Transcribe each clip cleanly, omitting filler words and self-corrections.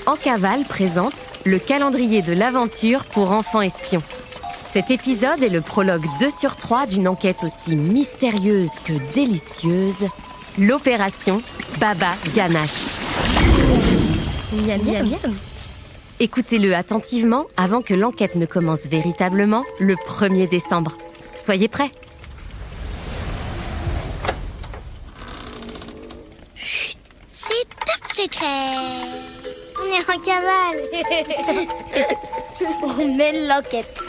En Cavale présente le calendrier de l'aventure pour enfants espions. Cet épisode est le prologue 2 sur 3 d'une enquête aussi mystérieuse que délicieuse, l'opération Baba Ganache. Miam, miam, miam. Écoutez-le attentivement avant que l'enquête ne commence véritablement le 1er décembre. Soyez prêts. C'est top secret. On est en cavale. On mène l'enquête.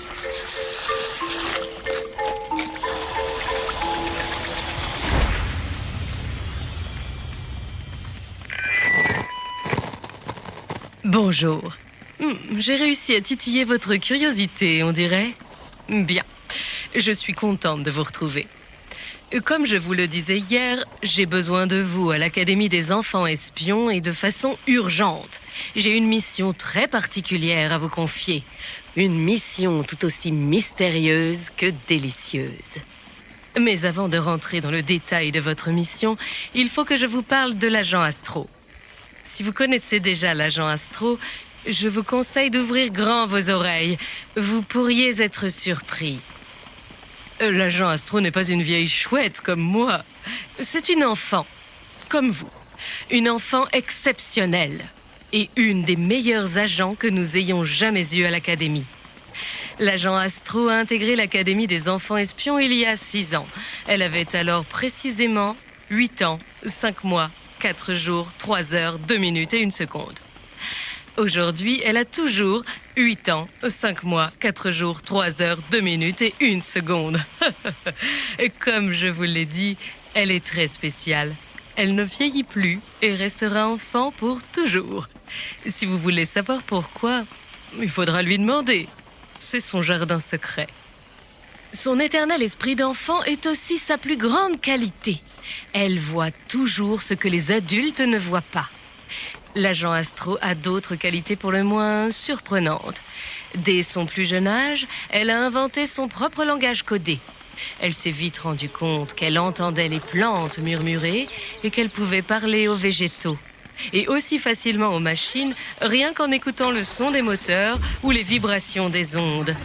Bonjour. J'ai réussi à titiller votre curiosité, on dirait. Bien. Je suis contente de vous retrouver. Comme je vous le disais hier, j'ai besoin de vous à l'Académie des enfants espions et de façon urgente. J'ai une mission très particulière à vous confier. Une mission tout aussi mystérieuse que délicieuse. Mais avant de rentrer dans le détail de votre mission, il faut que je vous parle de l'agent Astro. Si vous connaissez déjà l'agent Astro, je vous conseille d'ouvrir grand vos oreilles. Vous pourriez être surpris. L'agent Astro n'est pas une vieille chouette comme moi. C'est une enfant, comme vous. Une enfant exceptionnelle. Et une des meilleurs agents que nous ayons jamais eus à l'Académie. L'agent Astro a intégré l'Académie des enfants espions il y a 6 ans. Elle avait alors précisément 8 ans, 5 mois, 4 jours, 3 heures, 2 minutes et 1 seconde. Aujourd'hui, elle a toujours 8 ans, 5 mois, 4 jours, 3 heures, 2 minutes et 1 seconde. Comme je vous l'ai dit, elle est très spéciale. Elle ne vieillit plus et restera enfant pour toujours. Si vous voulez savoir pourquoi, il faudra lui demander. C'est son jardin secret. Son éternel esprit d'enfant est aussi sa plus grande qualité. Elle voit toujours ce que les adultes ne voient pas. L'agent Astro a d'autres qualités pour le moins surprenantes. Dès son plus jeune âge, elle a inventé son propre langage codé. Elle s'est vite rendue compte qu'elle entendait les plantes murmurer et qu'elle pouvait parler aux végétaux. Et aussi facilement aux machines, rien qu'en écoutant le son des moteurs ou les vibrations des ondes.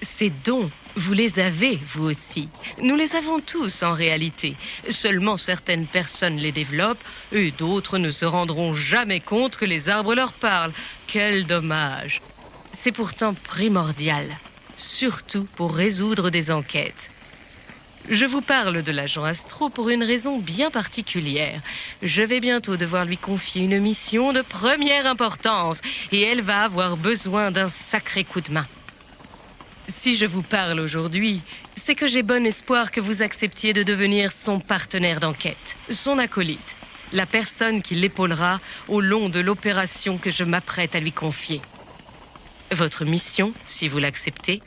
Ces dons, vous les avez, vous aussi. Nous les avons tous en réalité. Seulement certaines personnes les développent et d'autres ne se rendront jamais compte que les arbres leur parlent. Quel dommage. C'est pourtant primordial, surtout pour résoudre des enquêtes. Je vous parle de l'agent Astro pour une raison bien particulière. Je vais bientôt devoir lui confier une mission de première importance et elle va avoir besoin d'un sacré coup de main. Si je vous parle aujourd'hui, c'est que j'ai bon espoir que vous acceptiez de devenir son partenaire d'enquête, son acolyte, la personne qui l'épaulera au long de l'opération que je m'apprête à lui confier. Votre mission, si vous l'acceptez,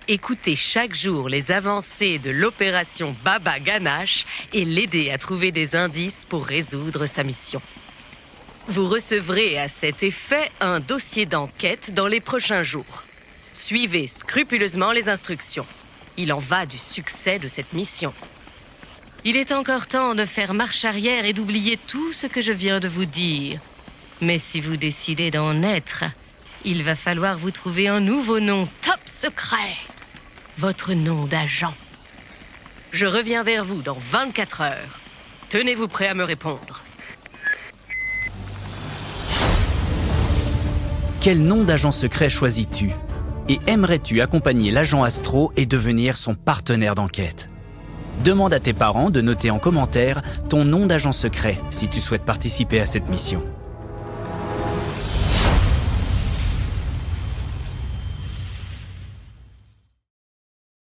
écoutez chaque jour les avancées de l'opération Baba Ganache et l'aider à trouver des indices pour résoudre sa mission. Vous recevrez à cet effet un dossier d'enquête dans les prochains jours. Suivez scrupuleusement les instructions. Il en va du succès de cette mission. Il est encore temps de faire marche arrière et d'oublier tout ce que je viens de vous dire. Mais si vous décidez d'en être, il va falloir vous trouver un nouveau nom top secret. Votre nom d'agent. Je reviens vers vous dans 24 heures. Tenez-vous prêt à me répondre. Quel nom d'agent secret choisis-tu ? Et aimerais-tu accompagner l'agent Astro et devenir son partenaire d'enquête ? Demande à tes parents de noter en commentaire ton nom d'agent secret si tu souhaites participer à cette mission.